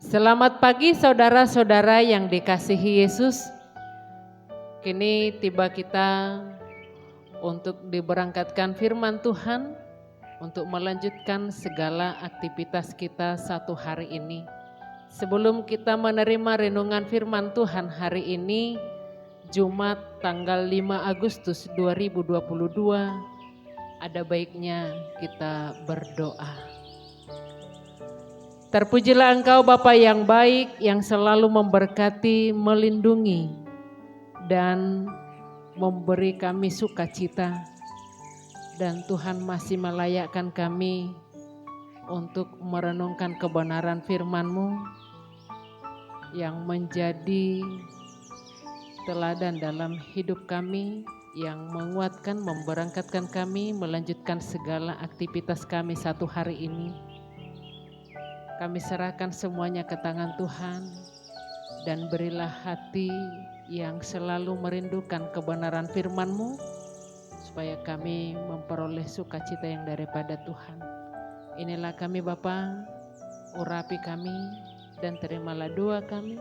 Selamat pagi saudara-saudara yang dikasihi Yesus. Kini tiba kita untuk diberangkatkan firman Tuhan, untuk melanjutkan segala aktivitas kita satu hari ini. Sebelum kita menerima renungan firman Tuhan hari ini, Jumat tanggal 5 Agustus 2022, ada baiknya kita berdoa. Terpujilah Engkau Bapa yang baik, yang selalu memberkati, melindungi, dan memberi kami sukacita. Dan Tuhan masih melayakkan kami untuk merenungkan kebenaran firman-Mu yang menjadi teladan dalam hidup kami, yang menguatkan, memberangkatkan kami, melanjutkan segala aktivitas kami satu hari ini. Kami serahkan semuanya ke tangan Tuhan, dan berilah hati yang selalu merindukan kebenaran firman-Mu, supaya kami memperoleh sukacita yang daripada Tuhan. Inilah kami Bapa, urapi kami dan terimalah doa kami.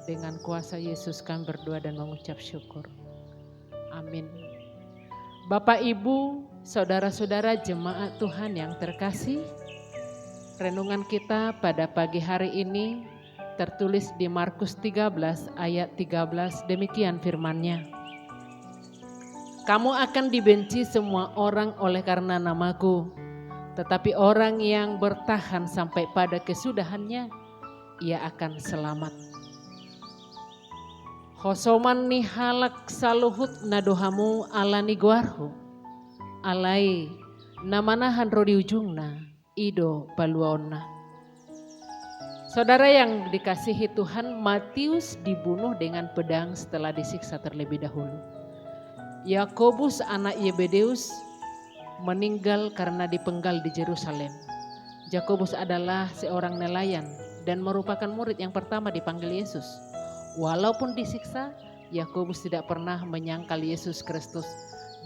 Dengan kuasa Yesus kami berdoa dan mengucap syukur. Amin. Bapak, Ibu, saudara-saudara jemaat Tuhan yang terkasih, renungan kita pada pagi hari ini tertulis di Markus 13 ayat 13, demikian firman-Nya. Kamu akan dibenci semua orang oleh karena namaku, tetapi orang yang bertahan sampai pada kesudahannya, ia akan selamat. Hosoman nihalak saluhut nadohamu alani guarhu, alai namanahan rodi ujungna, ido paluona. Saudara yang dikasihi Tuhan, Matius dibunuh dengan pedang setelah disiksa terlebih dahulu. Yakobus anak Yebedeus meninggal karena dipenggal di Yerusalem. Yakobus adalah seorang nelayan dan merupakan murid yang pertama dipanggil Yesus. Walaupun disiksa, Yakobus tidak pernah menyangkal Yesus Kristus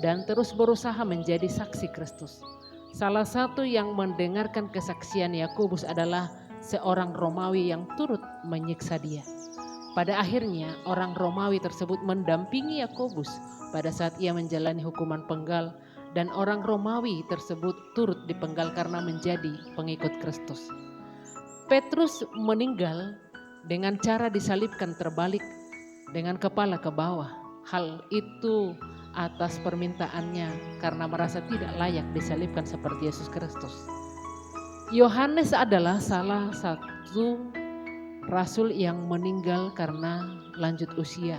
dan terus berusaha menjadi saksi Kristus. Salah satu yang mendengarkan kesaksian Yakobus adalah seorang Romawi yang turut menyiksa dia. Pada akhirnya orang Romawi tersebut mendampingi Yakobus pada saat ia menjalani hukuman penggal, dan orang Romawi tersebut turut dipenggal karena menjadi pengikut Kristus. Petrus meninggal dengan cara disalibkan terbalik dengan kepala ke bawah. Hal itu atas permintaannya karena merasa tidak layak disalibkan seperti Yesus Kristus. Yohanes adalah salah satu rasul yang meninggal karena lanjut usia.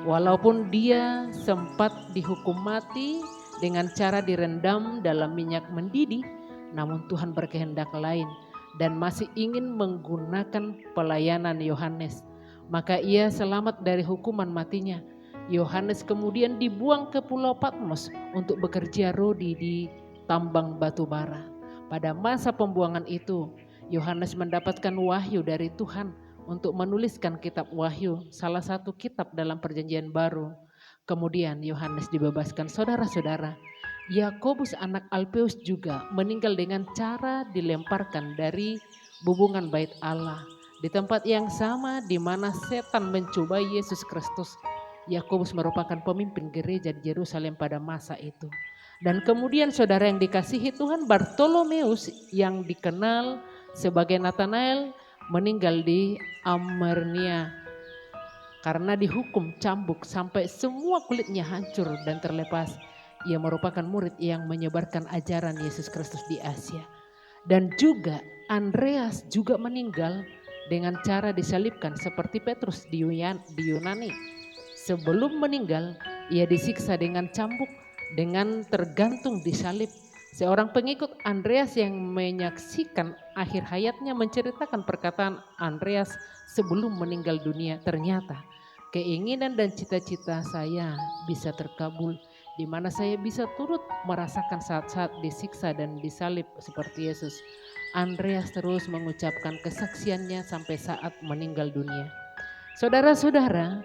Walaupun dia sempat dihukum mati dengan cara direndam dalam minyak mendidih, namun Tuhan berkehendak lain dan masih ingin menggunakan pelayanan Yohanes. Maka ia selamat dari hukuman matinya. Yohanes kemudian dibuang ke Pulau Patmos untuk bekerja rodi di tambang batu bara. Pada masa pembuangan itu, Yohanes mendapatkan wahyu dari Tuhan untuk menuliskan kitab Wahyu, salah satu kitab dalam Perjanjian Baru. Kemudian Yohanes dibebaskan. Saudara-saudara, Yakobus anak Alpeus juga meninggal dengan cara dilemparkan dari bubungan bait Allah, di tempat yang sama di mana setan mencobai Yesus Kristus. Yakobus merupakan pemimpin gereja di Yerusalem pada masa itu. Dan kemudian saudara yang dikasihi Tuhan, Bartolomeus yang dikenal sebagai Nathanael meninggal di Amernia karena dihukum cambuk sampai semua kulitnya hancur dan terlepas. Ia merupakan murid yang menyebarkan ajaran Yesus Kristus di Asia. Dan juga Andreas juga meninggal dengan cara disalibkan seperti Petrus di Yunani. Sebelum meninggal, ia disiksa dengan cambuk, dengan tergantung di salib. Seorang pengikut Andreas yang menyaksikan akhir hayatnya menceritakan perkataan Andreas sebelum meninggal dunia. Ternyata keinginan dan cita-cita saya bisa terkabul, di mana saya bisa turut merasakan saat-saat disiksa dan disalib seperti Yesus. Andreas terus mengucapkan kesaksiannya sampai saat meninggal dunia. Saudara-saudara,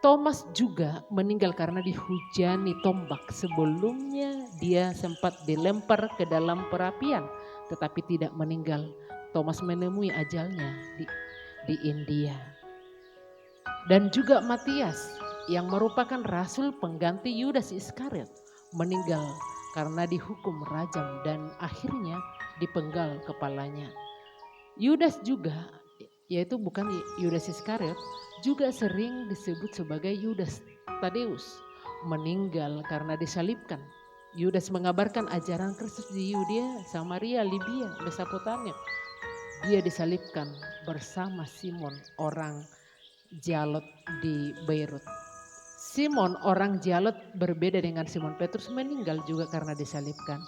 Thomas juga meninggal karena dihujani tombak. Sebelumnya dia sempat dilempar ke dalam perapian tetapi tidak meninggal. Thomas menemui ajalnya di India. Dan juga Matias yang merupakan rasul pengganti Yudas Iskariot meninggal karena dihukum rajam dan akhirnya dipenggal kepalanya. Yudas juga, yaitu bukan Yudas Iskariot, juga sering disebut sebagai Yudas Tadeus, meninggal karena disalibkan. Yudas mengabarkan ajaran Kristus di Yudea, Samaria, Libya, Mesopotamia. Dia disalibkan bersama Simon orang Jalot di Beirut. Simon orang Jalot berbeda dengan Simon Petrus, meninggal juga karena disalibkan.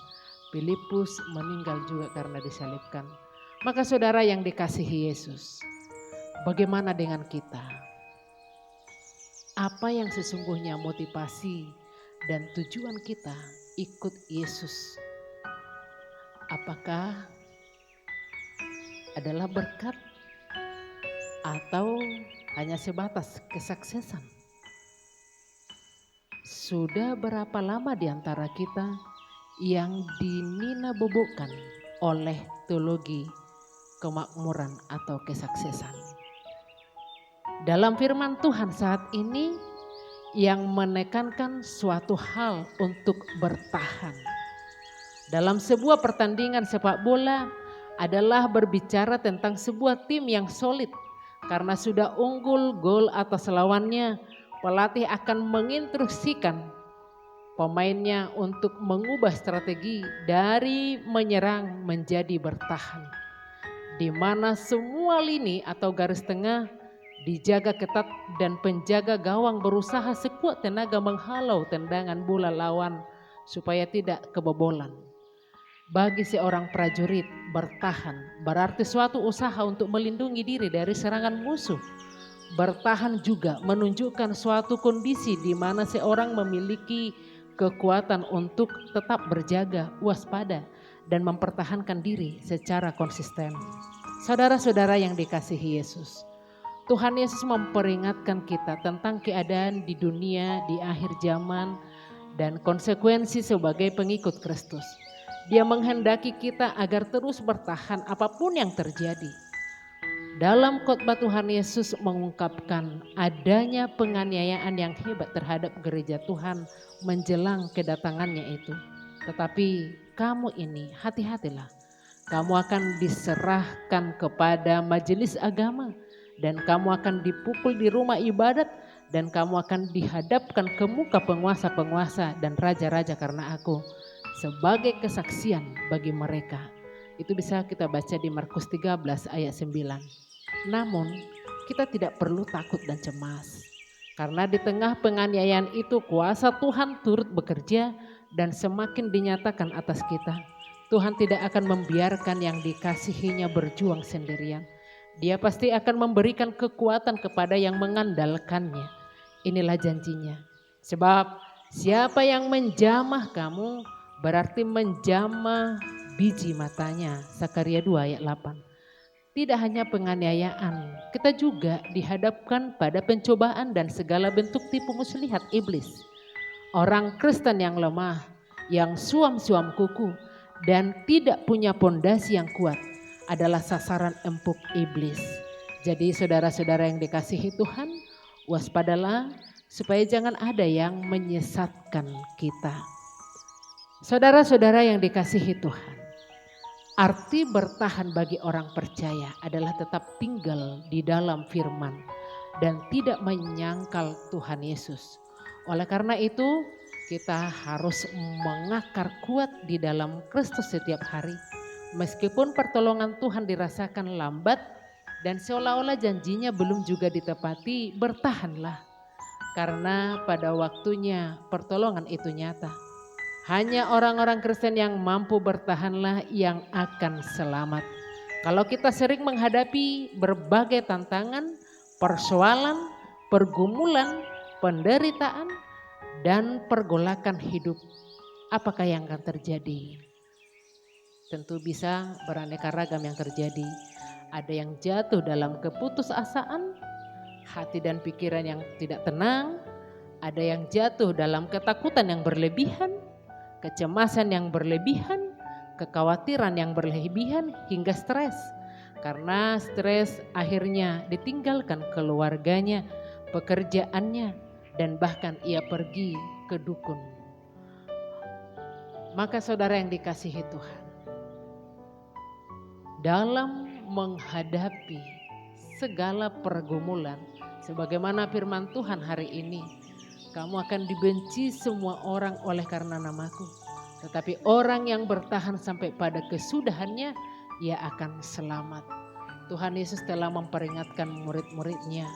Filipus meninggal juga karena disalibkan. Maka saudara yang dikasihi Yesus, bagaimana dengan kita? Apa yang sesungguhnya motivasi dan tujuan kita ikut Yesus? Apakah adalah berkat atau hanya sebatas kesuksesan? Sudah berapa lama di antara kita yang dininabobokan oleh teologi kemakmuran atau kesuksesan? Dalam firman Tuhan saat ini yang menekankan suatu hal untuk bertahan. Dalam sebuah pertandingan sepak bola adalah berbicara tentang sebuah tim yang solid. Karena sudah unggul gol atas lawannya, pelatih akan menginstruksikan pemainnya untuk mengubah strategi dari menyerang menjadi bertahan. Di mana semua lini atau garis tengah dijaga ketat dan penjaga gawang berusaha sekuat tenaga menghalau tendangan bola lawan supaya tidak kebobolan. Bagi seorang prajurit, bertahan berarti suatu usaha untuk melindungi diri dari serangan musuh. Bertahan juga menunjukkan suatu kondisi di mana seorang memiliki kekuatan untuk tetap berjaga, waspada, dan mempertahankan diri secara konsisten. Saudara-saudara yang dikasihi Yesus, Tuhan Yesus memperingatkan kita tentang keadaan di dunia di akhir zaman dan konsekuensi sebagai pengikut Kristus. Dia menghendaki kita agar terus bertahan apapun yang terjadi. Dalam khotbah Tuhan Yesus mengungkapkan adanya penganiayaan yang hebat terhadap gereja Tuhan menjelang kedatangannya itu. Tetapi kamu ini hati-hatilah, kamu akan diserahkan kepada majelis agama. Dan kamu akan dipukul di rumah ibadat dan kamu akan dihadapkan ke muka penguasa-penguasa dan raja-raja karena aku sebagai kesaksian bagi mereka. Itu bisa kita baca di Markus 13 ayat 9. Namun kita tidak perlu takut dan cemas. Karena di tengah penganiayaan itu kuasa Tuhan turut bekerja dan semakin dinyatakan atas kita. Tuhan tidak akan membiarkan yang dikasihinya berjuang sendirian. Dia pasti akan memberikan kekuatan kepada yang mengandalkannya. Inilah janjinya. Sebab siapa yang menjamah kamu berarti menjamah biji matanya. Zakaria 2 ayat 8. Tidak hanya penganiayaan, kita juga dihadapkan pada pencobaan dan segala bentuk tipu muslihat iblis. Orang Kristen yang lemah, yang suam-suam kuku dan tidak punya pondasi yang kuat adalah sasaran empuk iblis. Jadi saudara-saudara yang dikasihi Tuhan, waspadalah supaya jangan ada yang menyesatkan kita. Saudara-saudara yang dikasihi Tuhan, arti bertahan bagi orang percaya adalah tetap tinggal di dalam firman dan tidak menyangkal Tuhan Yesus. Oleh karena itu kita harus mengakar kuat di dalam Kristus setiap hari. Meskipun pertolongan Tuhan dirasakan lambat dan seolah-olah janjinya belum juga ditepati, bertahanlah. Karena pada waktunya pertolongan itu nyata. Hanya orang-orang Kristen yang mampu bertahanlah yang akan selamat. Kalau kita sering menghadapi berbagai tantangan, persoalan, pergumulan, penderitaan, dan pergolakan hidup, apakah yang akan terjadi? Tentu bisa beraneka ragam yang terjadi. Ada yang jatuh dalam keputusasaan, hati dan pikiran yang tidak tenang. Ada yang jatuh dalam ketakutan yang berlebihan, kecemasan yang berlebihan, kekhawatiran yang berlebihan hingga stres. Karena stres akhirnya ditinggalkan keluarganya, pekerjaannya, dan bahkan ia pergi ke dukun. Maka saudara yang dikasihi Tuhan, dalam menghadapi segala pergumulan, sebagaimana firman Tuhan hari ini, kamu akan dibenci semua orang oleh karena namaku. Tetapi orang yang bertahan sampai pada kesudahannya, ia akan selamat. Tuhan Yesus telah memperingatkan murid-muridnya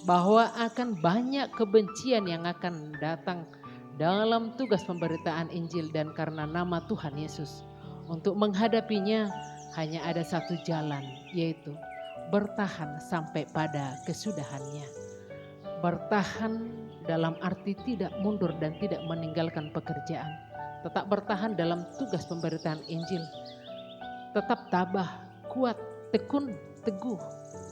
bahwa akan banyak kebencian yang akan datang dalam tugas pemberitaan Injil, dan karena nama Tuhan Yesus, untuk menghadapinya hanya ada satu jalan, yaitu bertahan sampai pada kesudahannya. Bertahan dalam arti tidak mundur dan tidak meninggalkan pekerjaan. Tetap bertahan dalam tugas pemberitaan Injil. Tetap tabah, kuat, tekun, teguh,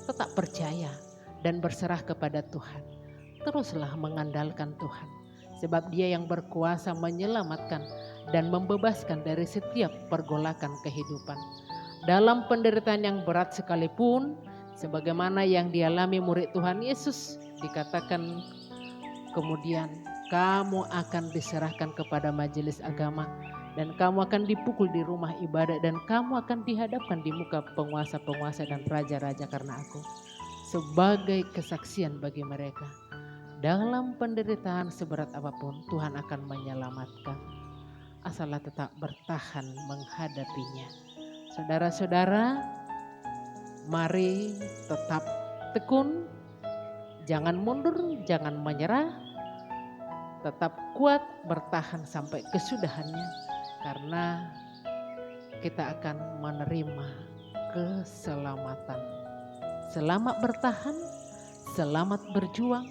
tetap percaya dan berserah kepada Tuhan. Teruslah mengandalkan Tuhan, sebab Dia yang berkuasa menyelamatkan dan membebaskan dari setiap pergolakan kehidupan. Dalam penderitaan yang berat sekalipun, sebagaimana yang dialami murid Tuhan Yesus, dikatakan kemudian kamu akan diserahkan kepada majelis agama, dan kamu akan dipukul di rumah ibadat, dan kamu akan dihadapkan di muka penguasa-penguasa dan raja-raja karena aku, sebagai kesaksian bagi mereka. Dalam penderitaan seberat apapun, Tuhan akan menyelamatkan. Asallah tetap bertahan menghadapinya. Saudara-saudara, mari tetap tekun, jangan mundur, jangan menyerah, tetap kuat bertahan sampai kesudahannya, karena kita akan menerima keselamatan. Selamat bertahan, selamat berjuang,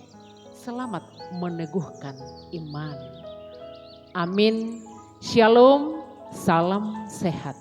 selamat meneguhkan iman. Amin. Shalom, salam sehat.